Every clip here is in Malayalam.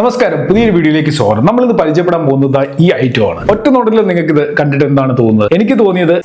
നമസ്കാരം, പുതിയൊരു വീഡിയോയിലേക്ക് സ്വാഗതം. നമ്മളിന്ന് പരിചയപ്പെടാൻ പോകുന്നത് ഈ ഐറ്റമാണ്. ഒറ്റ നോട്ടിൽ നിങ്ങൾക്ക് ഇത് കണ്ടിട്ട് എന്താണ് തോന്നുന്നത്? എനിക്ക് തോന്നിയത്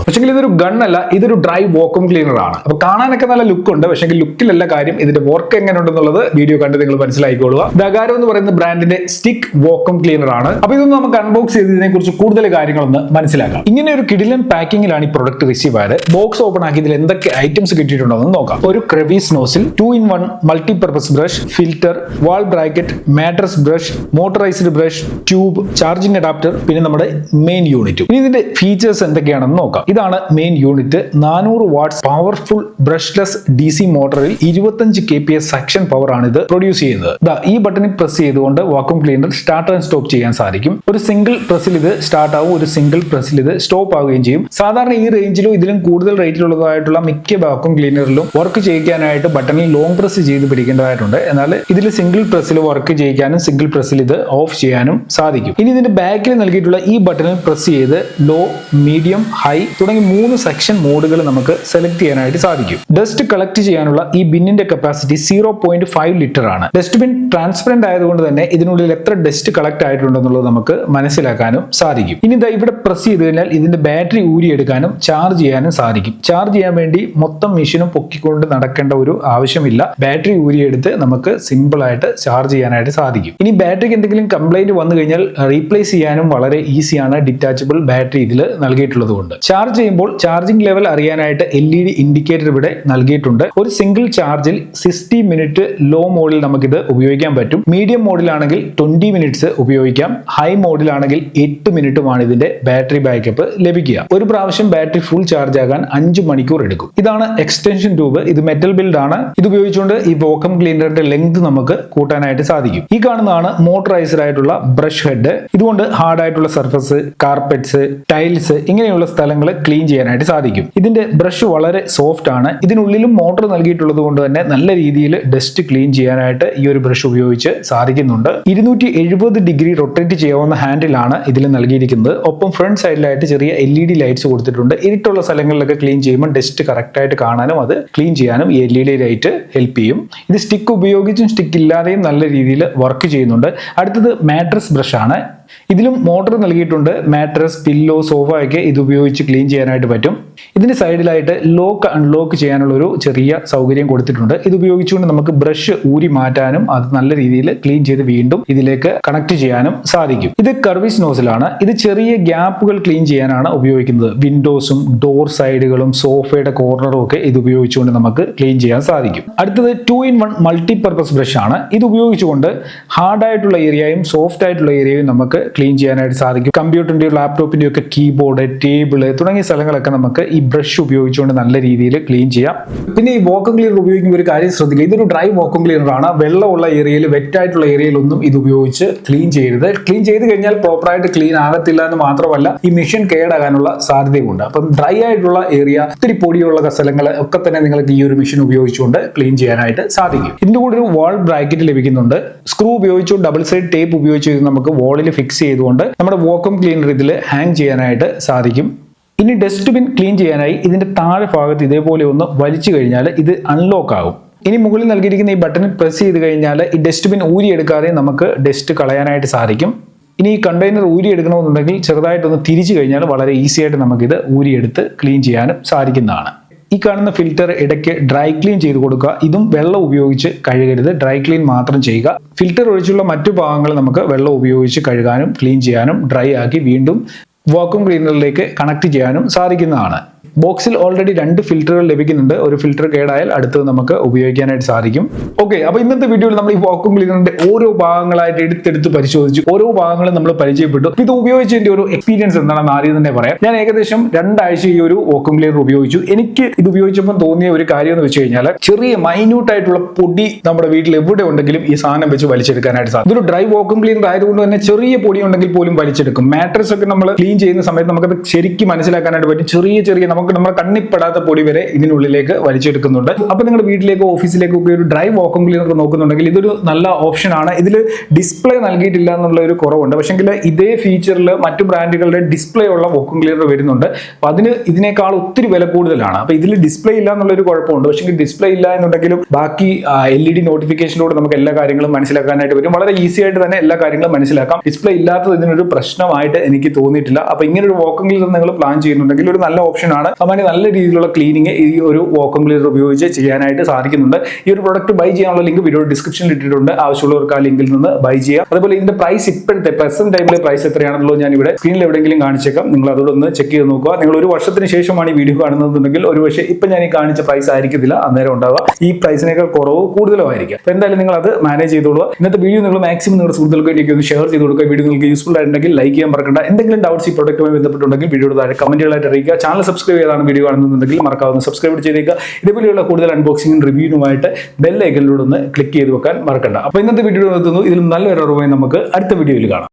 പക്ഷേ ഇതൊരു ഗൺ അല്ല, ഇതൊരു ഡ്രൈ വാക്വം ക്ലീനർ ആണ്. അപ്പൊ കാണാനൊക്കെ നല്ല ലുക്ക് ഉണ്ട്, പക്ഷേ ലുക്കിലല്ല കാര്യം, ഇതിന്റെ വർക്ക് എങ്ങനെ ഉണ്ടെന്നുള്ളത് വീഡിയോ കണ്ട് നിങ്ങൾ മനസ്സിലാക്കിക്കൊള്ളുക. ദഗാരോ എന്ന് പറയുന്ന ബ്രാൻഡിന്റെ സ്റ്റിക്ക് വാക്വം ക്ലീനർ ആണ്. അപ്പൊ ഇതൊന്ന് നമുക്ക് അൺബോക്സ് ചെയ്തതിനെ കുറിച്ച് കൂടുതൽ കാര്യങ്ങളൊന്ന് മനസ്സിലാക്കാം. ഇങ്ങനെ ഒരു കിടിലൻ പാക്കിങ്ങിലാണ് ഈ പ്രൊഡക്റ്റ് റിസീവ് ആയത്. ബോക്സ് ഓപ്പൺ ആക്കി ഇതിൽ എന്തൊക്കെ ഐറ്റംസ് കിട്ടിയിട്ടുണ്ടോ എന്ന് നോക്കാം. ഒരു crevice nozzle, 2-in-1 multipurpose brush, filter, wall bracket, mattress brush, motorised brush, tube, charging adapter, പിന്നെ നമ്മുടെ മെയിൻ യൂണിറ്റും. ഇനി ഇതിന്റെ ഫീച്ചേഴ്സ് എന്തൊക്കെയാണെന്ന് നോക്കാം. ഇതാണ് main unit. 400 watts powerful brushless DC മോട്ടറിൽ 25 kPa സക്ഷൻ പവർ ആണ് ഇത് പ്രൊഡ്യൂസ് ചെയ്യുന്നത്. ഈ ബട്ടണിൽ പ്രസ് ചെയ്തുകൊണ്ട് vacuum cleaner start and stop ചെയ്യാൻ സാധിക്കും. ഒരു സിംഗിൾ പ്രസ്സിൽ ഇത് സ്റ്റാർട്ട് ആവും, ഒരു സിംഗിൾ പ്രസ്സിൽ ഇത് സ്റ്റോപ്പ് ആവുകയും ചെയ്യും. സാധാരണ ഈ റേഞ്ചിലും ഇതിലും കൂടുതൽ റേറ്റിലുള്ളതായിട്ടുള്ള മിക്ക വാക്വം ക്ലീനറിലും വർക്ക് ചെയ്യിക്കാനായിട്ട് ബട്ടണിൽ ലോങ് പ്രസ് ചെയ്ത് പിടിക്കേണ്ടതായിട്ടുണ്ട്. എന്നാൽ ഇതിൽ സിംഗിൾ പ്രസ്സിൽ വർക്ക് ചെയ്യിക്കാനും സിംഗിൾ പ്രസ്സിൽ ഇത് ഓഫ് ചെയ്യാനും സാധിക്കും. ഇനി ഇതിന്റെ ബാക്കിൽ നൽകിയിട്ടുള്ള ഈ ബട്ടണിൽ പ്രസ് ചെയ്ത് ലോ, മീഡിയം, ഹൈ തുടങ്ങി 3 സെക്ഷൻ മോഡുകൾ നമുക്ക് സെലക്ട് ചെയ്യാനായിട്ട് സാധിക്കും. ഡസ്റ്റ് കളക്ട് ചെയ്യാനുള്ള ഈ ബിന്നിന്റെ കപ്പാസിറ്റി 0.5 ലിറ്റർ ആണ്. ഡസ്റ്റ് ബിൻ ട്രാൻസ്പെറന്റ് ആയതുകൊണ്ട് തന്നെ ഇതിനുള്ളിൽ എത്ര ഡസ്റ്റ് കളക്ട് ആയിട്ടുണ്ടെന്നുള്ളത് നമുക്ക് മനസ്സിലാക്കാനും സാധിക്കും. ഇനി ഇവിടെ പ്രസ് ചെയ്ത് കഴിഞ്ഞാൽ ഇതിന്റെ ബാറ്ററി ഊരിയെടുക്കാനും ചാർജ് ചെയ്യാനും സാധിക്കും. ചാർജ് ചെയ്യാൻ വേണ്ടി മൊത്തം മെഷീനും പൊക്കിക്കൊണ്ട് നടക്കേണ്ട ഒരു ആവശ്യമില്ല. ബാറ്ററി ഊരിയെടുത്ത് നമുക്ക് സിമ്പിൾ ആയിട്ട് ചാർജ് ചെയ്യാനായിട്ട് സാധിക്കും. ഇനി ബാറ്ററിക്ക് എന്തെങ്കിലും കംപ്ലൈന്റ് വന്നു കഴിഞ്ഞാൽ റീപ്ലേസ് ചെയ്യാനും വളരെ ഈസിയാണ്, ഡിറ്റാച്ചബിൾ ബാറ്ററി ഇതിൽ നൽകിയിട്ടുള്ളത് കൊണ്ട്. ചാർജ് ചെയ്യുമ്പോൾ ചാർജിംഗ് ലെവൽ അറിയാനായിട്ട് LED ഇൻഡിക്കേറ്റർ ഇവിടെ നൽകിയിട്ടുണ്ട്. ഒരു സിംഗിൾ ചാർജിൽ 60 മിനിറ്റ് ലോ മോഡിൽ നമുക്കിത് ഉപയോഗിക്കാൻ പറ്റും. മീഡിയം മോഡിലാണെങ്കിൽ 20 മിനിറ്റ്സ് ഉപയോഗിക്കാം. ഹൈ മോഡിലാണെങ്കിൽ 8 മിനിറ്റുമാണ് ഇതിന്റെ ബാറ്ററി ബാക്കപ്പ് ലഭിക്കുക. ഒരു പ്രാവശ്യം ബാറ്ററി ഫുൾ ചാർജ് ആകാൻ 5 മണിക്കൂർ എടുക്കും. ഇതാണ് എക്സ്റ്റൻഷൻ ട്യൂബ്. ഇത് മെറ്റൽ ബിൽഡ് ആണ്. ഇത് ഉപയോഗിച്ചുകൊണ്ട് ഈ വാക്വം ക്ലീനറിന്റെ ലെങ്ത് നമുക്ക് കൂട്ടാനായിട്ട് സാധിക്കും. ഈ കാണുന്നതാണ് മോട്ടറൈസ്ഡ് ആയിട്ടുള്ള ബ്രഷ് ഹെഡ്. ഇതുകൊണ്ട് ഹാർഡ് ആയിട്ടുള്ള സർഫസ്, കാർപ്പറ്റ്സ്, ടൈൽസ് ഇങ്ങനെയുള്ള സ്ഥലങ്ങൾ ക്ലീൻ ചെയ്യാനായിട്ട് സാധിക്കും. ഇതിന്റെ ബ്രഷ് വളരെ സോഫ്റ്റ് ആണ്. ഇതിനുള്ളിലും മോട്ടർ നൽകിയിട്ടുള്ളത് കൊണ്ട് തന്നെ നല്ല രീതിയിൽ ഡസ്റ്റ് ക്ലീൻ ചെയ്യാനായിട്ട് ഈ ഒരു ബ്രഷ് ഉപയോഗിച്ച് സാധിക്കുന്നുണ്ട്. 270 ഡിഗ്രി റൊട്ടേറ്റ് ചെയ്യാവുന്ന ഹാൻഡിലാണ് ഇതിൽ നൽകിയിരിക്കുന്നത്. ഒപ്പം ഫ്രണ്ട് സൈഡിലായിട്ട് ചെറിയ LED ലൈറ്റ്സ് കൊടുത്തിട്ടുണ്ട്. ഇരുട്ടുള്ള സ്ഥലങ്ങളിലൊക്കെ ക്ലീൻ ചെയ്യുമ്പോൾ ഡസ്റ്റ് കറക്റ്റ് ആയിട്ട് കാണാനും അത് ക്ലീൻ ചെയ്യാനും ഈ LED ലൈറ്റ് ഹെൽപ്പ് ചെയ്യും. ഇത് സ്റ്റിക്ക് ഉപയോഗിച്ചും സ്റ്റിക്ക് ഇല്ലാതെയും നല്ല രീതിയിൽ വർക്ക് ചെയ്യുന്നുണ്ട്. അടുത്തത് മാട്രസ് ബ്രഷ് ആണ്. ഇതിലും മോട്ടർ നൽകിയിട്ടുണ്ട്. മാട്രസ്, പില്ലോ, സോഫ ഒക്കെ ഇത് ഉപയോഗിച്ച് ക്ലീൻ ചെയ്യാനായിട്ട് പറ്റും. ഇതിന്റെ സൈഡിലായിട്ട് ലോക്ക് അൺലോക്ക് ചെയ്യാനുള്ള ഒരു ചെറിയ സൗകര്യം കൊടുത്തിട്ടുണ്ട്. ഇത് ഉപയോഗിച്ചുകൊണ്ട് നമുക്ക് ബ്രഷ് ഊരി മാറ്റാനും അത് നല്ല രീതിയിൽ ക്ലീൻ ചെയ്ത് വീണ്ടും ഇതിലേക്ക് കണക്ട് ചെയ്യാനും സാധിക്കും. ഇത് കർവീസ് നോസിലാണ്. ഇത് ചെറിയ ഗ്യാപ്പുകൾ ക്ലീൻ ചെയ്യാനാണ് ഉപയോഗിക്കുന്നത്. വിൻഡോസും ഡോർ സൈഡുകളും സോഫയുടെ കോർണറും ഒക്കെ ഇത് ഉപയോഗിച്ചുകൊണ്ട് നമുക്ക് ക്ലീൻ ചെയ്യാൻ സാധിക്കും. അടുത്തത് 2-in-1 മൾട്ടിപർപ്പസ് ബ്രഷ് ആണ്. ഇത് ഉപയോഗിച്ചുകൊണ്ട് ഹാർഡ് ആയിട്ടുള്ള ഏരിയയും സോഫ്റ്റ് ആയിട്ടുള്ള ഏരിയയും നമുക്ക് ക്ലീൻ ചെയ്യാനായിട്ട് സാധിക്കും. കമ്പ്യൂട്ടറിന്റെയോ ലാപ്ടോപ്പിന്റെയോ ഒക്കെ കീബോർഡ്, ടേബിള് തുടങ്ങിയ സ്ഥലങ്ങളൊക്കെ നമുക്ക് ഈ ബ്രഷ് ഉപയോഗിച്ചുകൊണ്ട് നല്ല രീതിയിൽ ക്ലീൻ ചെയ്യാം. പിന്നെ ഈ വാക്വം ക്ലീനർ ഉപയോഗിക്കുമ്പോൾ ഒരു കാര്യം ശ്രദ്ധിക്കുക, ഇതൊരു ഡ്രൈ വാക്വം ക്ലീനർ ആണ്. വെള്ളമുള്ള ഏരിയയിൽ, വെറ്റായിട്ടുള്ള ഏരിയയിലൊന്നും ഇത് ഉപയോഗിച്ച് ക്ലീൻ ചെയ്യരുത്. ക്ലീൻ ചെയ്ത് കഴിഞ്ഞാൽ പ്രോപ്പറായിട്ട് ക്ലീൻ ആകത്തില്ല എന്ന് മാത്രമല്ല ഈ മെഷീൻ കേടാകാനുള്ള സാധ്യതയുണ്ട്. അപ്പം ഡ്രൈ ആയിട്ടുള്ള ഏരിയ, ഒത്തിരി പൊടിയുള്ള സ്ഥലങ്ങൾ ഒക്കെ തന്നെ നിങ്ങൾക്ക് ഈ ഒരു മെഷീൻ ഉപയോഗിച്ചുകൊണ്ട് ക്ലീൻ ചെയ്യാനായിട്ട് സാധിക്കും. ഇതിന്റെ കൂടെ ഒരു വാൾ ബ്രാക്കറ്റ് ലഭിക്കുന്നുണ്ട്. സ്ക്രൂ ഉപയോഗിച്ചു ഡബിൾ സൈഡ് ടേപ്പ് ഉപയോഗിച്ച് നമുക്ക് വാളിൽ ഫിക്സ് ചെയ്തുകൊണ്ട് നമ്മുടെ വാക്വം ക്ലീനർ ഇതിൽ ഹാങ് ചെയ്യാനായിട്ട് സാധിക്കും. ഇനി ഡസ്റ്റ്ബിൻ ക്ലീൻ ചെയ്യാനായി ഇതിന്റെ താഴെ ഭാഗത്ത് ഇതേപോലെ ഒന്ന് വലിച്ചു കഴിഞ്ഞാൽ ഇത് അൺലോക്ക് ആകും. ഇനി മുകളിൽ നൽകിയിരിക്കുന്ന ഈ ബട്ടണിൽ പ്രസ് ചെയ്ത് കഴിഞ്ഞാൽ ഈ ഡസ്റ്റ്ബിൻ ഊരിയെടുക്കാതെ നമുക്ക് ഡസ്റ്റ് കളയാനായിട്ട് സാധിക്കും. ഇനി ഈ കണ്ടെയ്നർ ഊരിയെടുക്കണമെന്നുണ്ടെങ്കിൽ ചെറുതായിട്ടൊന്ന് തിരിച്ചു കഴിഞ്ഞാൽ വളരെ ഈസി ആയിട്ട് നമുക്കിത് ഊരിയെടുത്ത് ക്ലീൻ ചെയ്യാനും സാധിക്കുന്നതാണ്. ഈ കാണുന്ന ഫിൽറ്റർ ഇടയ്ക്ക് ഡ്രൈ ക്ലീൻ ചെയ്ത് കൊടുക്കുക. ഇതും വെള്ളം ഉപയോഗിച്ച് കഴുകരുത്, ഡ്രൈ ക്ലീൻ മാത്രം ചെയ്യുക. ഫിൽറ്റർ ഒഴിച്ചുള്ള മറ്റു ഭാഗങ്ങൾ നമുക്ക് വെള്ളം ഉപയോഗിച്ച് കഴുകാനും ക്ലീൻ ചെയ്യാനും ഡ്രൈ ആക്കി വീണ്ടും വാക്വം ക്ലീനറിലേക്ക് കണക്ട് ചെയ്യാനും സാധിക്കുന്നതാണ്. ബോക്സിൽ ഓൾറെഡി 2 ഫിൽറ്ററുകൾ ലഭിക്കുന്നുണ്ട്. ഒരു ഫിൽറ്റർ കേടായാൽ അടുത്തത് നമുക്ക് ഉപയോഗിക്കാനായിട്ട് സാധിക്കും. ഓക്കെ, അപ്പോൾ ഇന്നത്തെ വീഡിയോയിൽ നമ്മൾ ഈ വാക്വം ക്ലീനറിന്റെ ഓരോ ഭാഗങ്ങളായിട്ട് എടുത്തെടുത്ത് പരിശോധിച്ചു. ഓരോ ഭാഗങ്ങളും നമ്മൾ പരിചയപ്പെട്ടു. ഇത് ഉപയോഗിച്ചതിന്റെ ഒരു എക്സ്പീരിയൻസ് എന്താണെന്ന് ആദ്യം തന്നെ പറയാം. ഞാൻ ഏകദേശം 2 ആഴ്ച ഈ ഒരു വാക്വം ക്ലീനർ ഉപയോഗിച്ചു. എനിക്ക് ഇത് ഉപയോഗിച്ചപ്പോൾ തോന്നിയ ഒരു കാര്യം എന്ന് വെച്ച് കഴിഞ്ഞാൽ ചെറിയ മൈന്യൂട്ട് ആയിട്ടുള്ള പൊടി നമ്മുടെ വീട്ടിൽ എവിടെ ഉണ്ടെങ്കിലും ഈ സാധനം വെച്ച് വലിച്ചെടുക്കാനായിട്ട് സാധിക്കും. ഇതൊരു ഡ്രൈ വാക്വം ക്ലീനർ ആയതുകൊണ്ട് തന്നെ ചെറിയ പൊടി ഉണ്ടെങ്കിൽ പോലും വലിച്ചെടുക്കും. മാട്രസ് ഒക്കെ നമ്മൾ ക്ലീൻ ചെയ്യുന്ന സമയത്ത് നമുക്കത് ശരിക്കും മനസ്സിലാക്കാനായിട്ട് പറ്റും. ചെറിയ നമുക്ക് നമുക്ക് നമ്മുടെ കണ്ണിപ്പെടാത്ത പൊടി വരെ ഇതിനുള്ളിലേക്ക് വലിച്ചെടുക്കുന്നുണ്ട്. അപ്പോൾ നിങ്ങൾ വീട്ടിലേക്കോ ഓഫീസിലേക്കോ ഒക്കെ ഒരു ഡ്രൈ വാക്വം ക്ലീനർ നോക്കുന്നുണ്ടെങ്കിൽ ഇതൊരു നല്ല ഓപ്ഷൻ ആണ്. ഇതിൽ ഡിസ്പ്ലേ നൽകിയിട്ടില്ല എന്നുള്ള ഒരു കുറവുണ്ട്. പക്ഷെങ്കിൽ ഇതേ ഫീച്ചറിൽ മറ്റു ബ്രാൻഡുകളുടെ ഡിസ്പ്ലേ ഉള്ള വാക്വം ക്ലീനർ വരുന്നുണ്ട്. അപ്പോൾ അതിന് ഇതിനേക്കാൾ ഒത്തിരി വില കൂടുതലാണ്. അപ്പോൾ ഇതിൽ ഡിസ്പ്ലേ ഇല്ല എന്നുള്ളൊരു കുഴപ്പമുണ്ട്. പക്ഷേ ഡിസ്പ്ലേ ഇല്ല എന്നുണ്ടെങ്കിലും ബാക്കി LED നോട്ടിഫിക്കേഷനിലൂടെ നമുക്ക് എല്ലാ കാര്യങ്ങളും മനസ്സിലാക്കാനായിട്ട് പറ്റും. വളരെ ഈസി ആയിട്ട് തന്നെ എല്ലാ കാര്യങ്ങളും മനസ്സിലാക്കാം. ഡിസ്പ്ലേ ഇല്ലാത്തത് ഇതിനൊരു പ്രശ്നമായിട്ട് എനിക്ക് തോന്നിയിട്ടില്ല. അപ്പോൾ ഇങ്ങനെ ഒരു വാക്വം ക്ലീനർ നിങ്ങൾ പ്ലാൻ ചെയ്യുന്നുണ്ടെങ്കിൽ ഒരു നല്ല ഓപ്ഷനാണ്. അങ്ങനെ നല്ല രീതിയിലുള്ള ക്ലീനിങ് ഈ ഒരു വാക്വം ക്ലീനർ ഉപയോഗിച്ച് ചെയ്യാനായിട്ട് സാധിക്കുന്നുണ്ട്. ഈ ഒരു പ്രോഡക്റ്റ് ബൈ ചെയ്യാനുള്ള ലിങ്ക് വീഡിയോ ഡിസ്ക്രിപ്ഷനിൽ ഇട്ടിട്ടുണ്ട്. ആവശ്യമുള്ളവർക്ക് ആ ലിങ്കിൽ നിന്ന് ബൈ ചെയ്യാം. അതുപോലെ ഇതിന്റെ പ്രൈസ് ഇപ്പോഴത്തെ പ്രസന്റ് ടൈമിലെ പ്രൈസ് എത്രയാണെന്നുള്ളത് ഞാൻ ഇവിടെ സ്ക്രീനിൽ എവിടെയെങ്കിലും കാണിച്ചേക്കാം. നിങ്ങൾ അതോടൊന്ന് ചെക്ക് ചെയ്ത് നോക്കുക. നിങ്ങൾ ഒരു വർഷത്തിന് ശേഷമാണ് ഈ വീഡിയോ കാണുന്നതെന്നുണ്ടെങ്കിൽ ഒരു പക്ഷേ ഇപ്പം ഞാൻ ഈ കാണിച്ച പ്രൈസ് ആയിരിക്കത്തില്ല അന്നേരം ഉണ്ടാവുക. ഈ പ്രൈസിനേക്കാൾ കുറവ് കൂടുതലോ ആയിരിക്കും. അപ്പോൾ എന്തായാലും നിങ്ങൾ അത് മാനേജ് ചെയ്തോളുക. ഇന്നത്തെ വീഡിയോ നിങ്ങൾ മാക്സിമം നിങ്ങളുടെ സുഹൃത്തുക്കൾക്ക് വേണ്ടി ഒന്ന് ഷെയർ ചെയ്ത് കൊടുക്കുക. വീഡിയോ നിങ്ങൾക്ക് യൂസ്ഫുൾ ആയിട്ടുണ്ടെങ്കിൽ ലൈക്ക് ചെയ്യാൻ മറക്കണ്ട. എന്തെങ്കിലും ഡൗട്ട്സ് ഈ പ്രൊഡക്റ്റുമായി ബന്ധപ്പെട്ടുണ്ടെങ്കിൽ വീഡിയോയുടെ താഴെ കമന്റുകളായിട്ട് അറിയിക്കുക. ചാനൽ സബ്സ്ക്രൈബ് ചെയ്താണ് വീഡിയോ കാണുന്നുണ്ടെങ്കിൽ മറക്കാവുന്ന സബ്സ്ക്രൈബ് ചെയ്തേക്കുക. ഇതുപോലെയുള്ള കൂടുതൽ അൺബോക്സിംഗും റിവ്യൂവുമായിട്ട് ബെൽ ഐക്കണിലൂടെ ഒന്ന് ക്ലിക്ക് ചെയ്ത് വെക്കാൻ മറക്കണ്ട. അപ്പോൾ ഇന്നത്തെ വീഡിയോ നിർത്തുന്നു. ഇതിലും നല്ലൊരു അറിവുമായി നമുക്ക് അടുത്ത വീഡിയോയിൽ കാണാം.